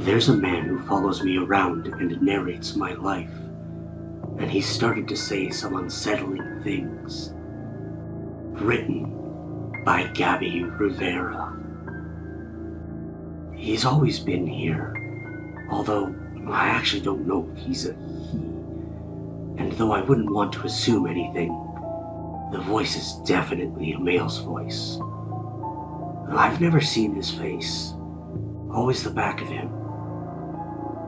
There's a man who follows me around and narrates my life, and he started to say some unsettling things. Written by Gabby Rivera. He's always been here, although I actually don't know if he's a he. And though I wouldn't want to assume anything, the voice is definitely a male's voice. I've never seen his face, always the back of him.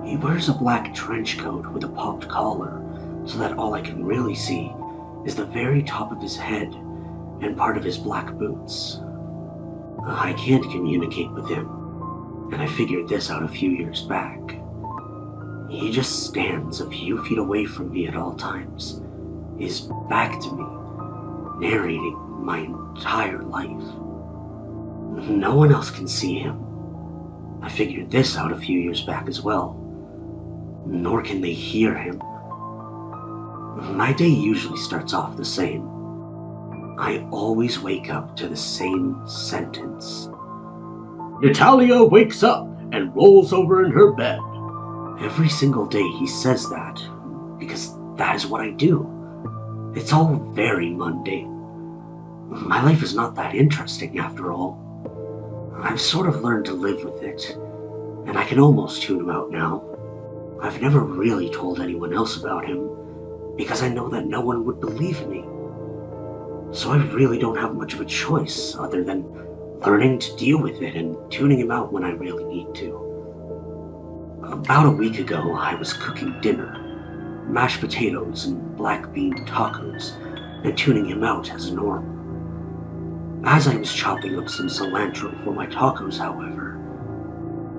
He wears a black trench coat with a popped collar, so that all I can really see is the very top of his head and part of his black boots. I can't communicate with him, and I figured this out a few years back. He just stands a few feet away from me at all times, his back to me, narrating my entire life. No one else can see him. I figured this out a few years back as well. Nor can they hear him. My day usually starts off the same. I always wake up to the same sentence. Natalia wakes up and rolls over in her bed. Every single day he says that, because that is what I do. It's all very mundane. My life is not that interesting after all. I've sort of learned to live with it, and I can almost tune him out now. I've never really told anyone else about him, because I know that no one would believe me. So I really don't have much of a choice other than learning to deal with it and tuning him out when I really need to. About a week ago, I was cooking dinner, mashed potatoes and black bean tacos, and tuning him out as normal. As I was chopping up some cilantro for my tacos, however,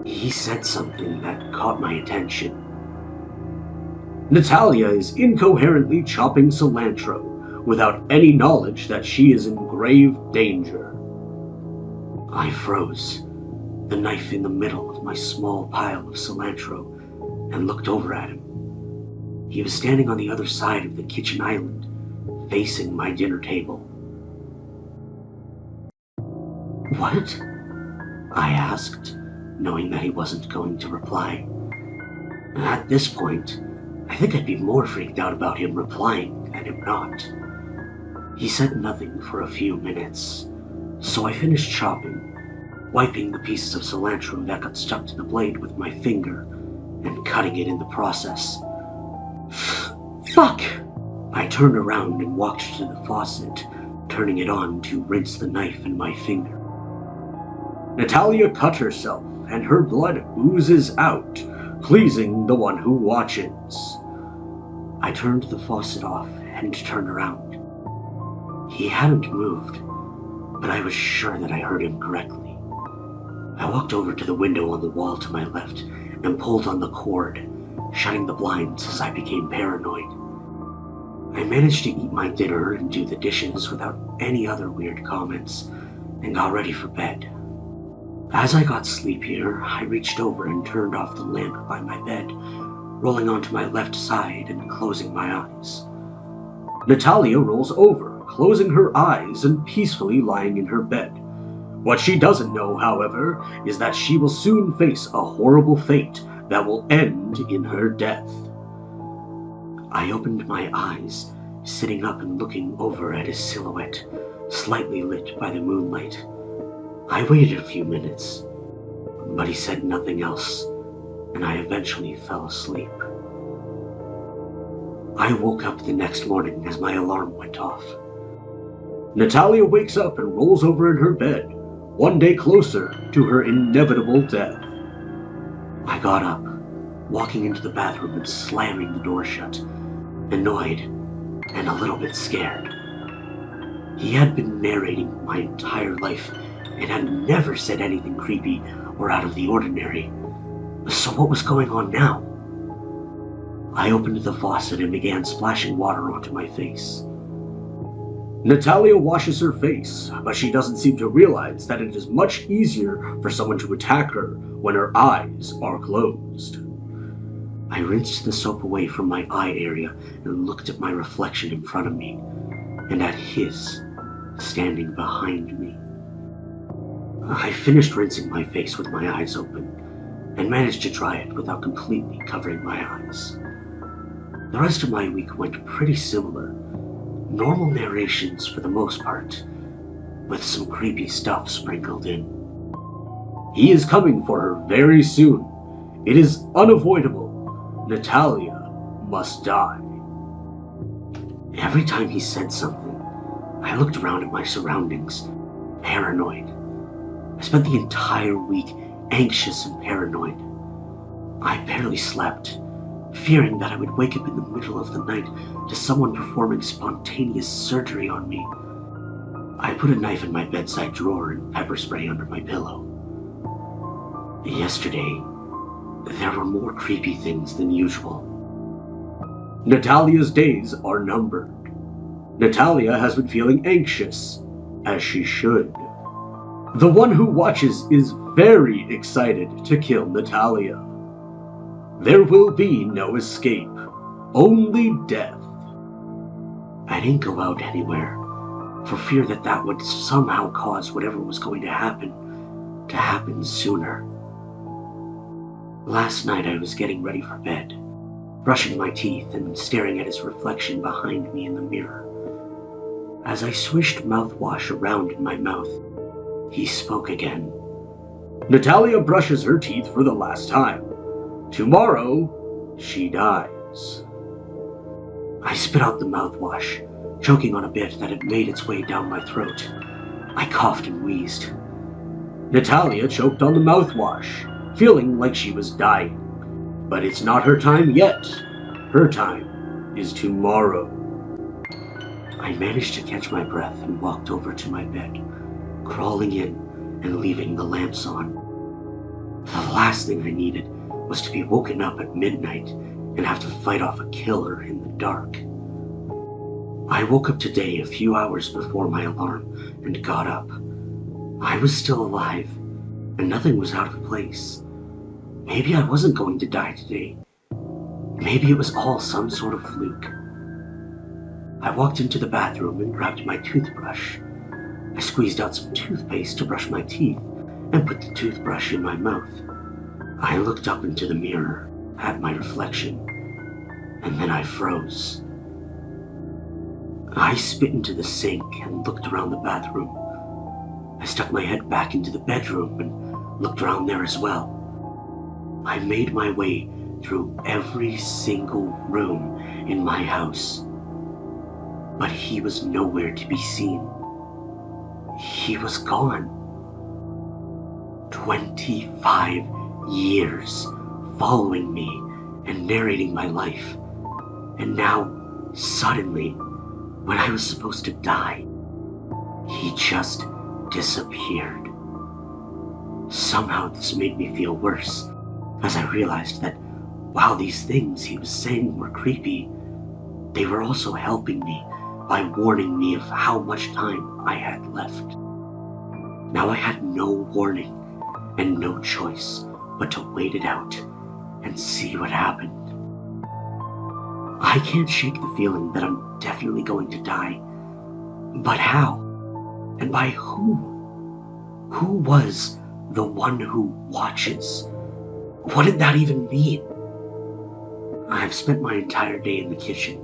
he said something that caught my attention. Natalia is incoherently chopping cilantro without any knowledge that she is in grave danger. I froze, the knife in the middle of my small pile of cilantro, and looked over at him. He was standing on the other side of the kitchen island, facing my dinner table. What? I asked, knowing that he wasn't going to reply. At this point, I think I'd be more freaked out about him replying than him not. He said nothing for a few minutes, so I finished chopping, wiping the pieces of cilantro that got stuck to the blade with my finger and cutting it in the process. Fuck! I turned around and walked to the faucet, turning it on to rinse the knife in my finger. Natalia cut herself, and her blood oozes out, pleasing the one who watches. I turned the faucet off and turned around. He hadn't moved, but I was sure that I heard him correctly. I walked over to the window on the wall to my left and pulled on the cord, shutting the blinds as I became paranoid. I managed to eat my dinner and do the dishes without any other weird comments, and got ready for bed. As I got sleepier, I reached over and turned off the lamp by my bed, rolling onto my left side and closing my eyes. Natalia rolls over, closing her eyes and peacefully lying in her bed. What she doesn't know, however, is that she will soon face a horrible fate that will end in her death. I opened my eyes, sitting up and looking over at his silhouette, slightly lit by the moonlight. I waited a few minutes, but he said nothing else, and I eventually fell asleep. I woke up the next morning as my alarm went off. Natalia wakes up and rolls over in her bed, one day closer to her inevitable death. I got up, walking into the bathroom and slamming the door shut, annoyed and a little bit scared. He had been narrating my entire life and had never said anything creepy or out of the ordinary. So what was going on now? I opened the faucet and began splashing water onto my face. Natalia washes her face, but she doesn't seem to realize that it is much easier for someone to attack her when her eyes are closed. I rinsed the soap away from my eye area and looked at my reflection in front of me, and at his, standing behind me. I finished rinsing my face with my eyes open, and managed to try it without completely covering my eyes. The rest of my week went pretty similar. Normal narrations for the most part, with some creepy stuff sprinkled in. He is coming for her very soon. It is unavoidable. Natalia must die. Every time he said something, I looked around at my surroundings, paranoid. I spent the entire week anxious and paranoid. I barely slept, fearing that I would wake up in the middle of the night to someone performing spontaneous surgery on me. I put a knife in my bedside drawer and pepper spray under my pillow. Yesterday, there were more creepy things than usual. Natalia's days are numbered. Natalia has been feeling anxious, as she should. The one who watches is very excited to kill Natalia. There will be no escape, only death. I didn't go out anywhere, for fear that would somehow cause whatever was going to happen sooner. Last night I was getting ready for bed, brushing my teeth and staring at his reflection behind me in the mirror. As I swished mouthwash around in my mouth, he spoke again. Natalia brushes her teeth for the last time. Tomorrow, she dies. I spit out the mouthwash, choking on a bit that had made its way down my throat. I coughed and wheezed. Natalia choked on the mouthwash, feeling like she was dying. But it's not her time yet. Her time is tomorrow. I managed to catch my breath and walked over to my bed, crawling in and leaving the lamps on. The last thing I needed was to be woken up at midnight and have to fight off a killer in the dark. I woke up today a few hours before my alarm and got up. I was still alive, and nothing was out of place. Maybe I wasn't going to die today. Maybe it was all some sort of fluke. I walked into the bathroom and grabbed my toothbrush. I squeezed out some toothpaste to brush my teeth and put the toothbrush in my mouth. I looked up into the mirror at my reflection, and then I froze. I spit into the sink and looked around the bathroom. I stuck my head back into the bedroom and looked around there as well. I made my way through every single room in my house, but he was nowhere to be seen. He was gone. 25 years following me and narrating my life, and now, suddenly, when I was supposed to die, he just disappeared. Somehow this made me feel worse, as I realized that while these things he was saying were creepy, they were also helping me by warning me of how much time I had left. Now I had no warning and no choice but to wait it out and see what happened. I can't shake the feeling that I'm definitely going to die. But how? And by who? Who was the one who watches? What did that even mean? I've spent my entire day in the kitchen.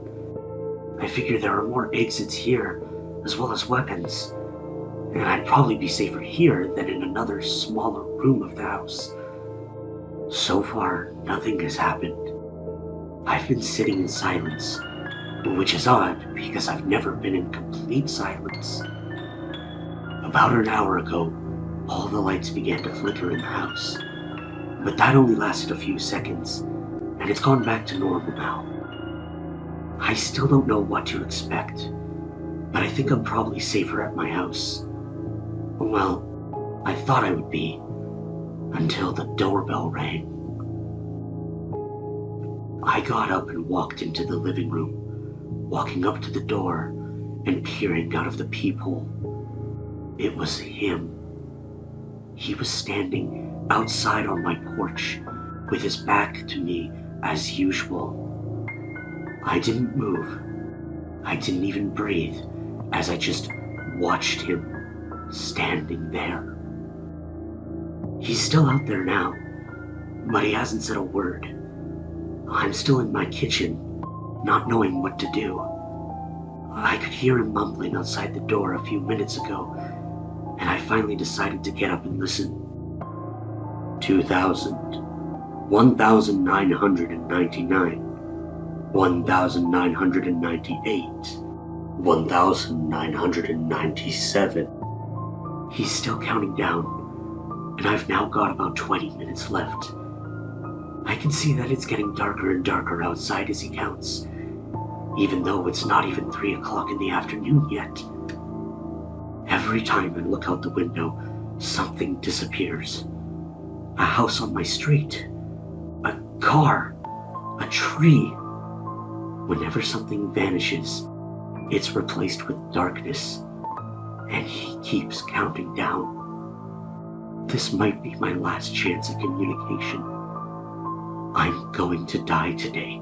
I figure there are more exits here, as well as weapons, and I'd probably be safer here than in another smaller room of the house. So far, nothing has happened. I've been sitting in silence, which is odd because I've never been in complete silence. About an hour ago, all the lights began to flicker in the house, but that only lasted a few seconds, and it's gone back to normal now. I still don't know what to expect, but I think I'm probably safer at my house. Well, I thought I would be, until the doorbell rang. I got up and walked into the living room, walking up to the door and peering out of the peephole. It was him. He was standing outside on my porch, with his back to me as usual. I didn't move. I didn't even breathe as I just watched him standing there. He's still out there now, but he hasn't said a word. I'm still in my kitchen, not knowing what to do. I could hear him mumbling outside the door a few minutes ago, and I finally decided to get up and listen. 2,000, 1,999, 1,998, 1,997. He's still counting down, and I've now got about 20 minutes left. I can see that it's getting darker and darker outside as he counts, even though it's not even 3 o'clock in the afternoon yet. Every time I look out the window, something disappears. A house on my street, a car, a tree. Whenever something vanishes, it's replaced with darkness, and he keeps counting down. This might be my last chance at communication. I'm going to die today.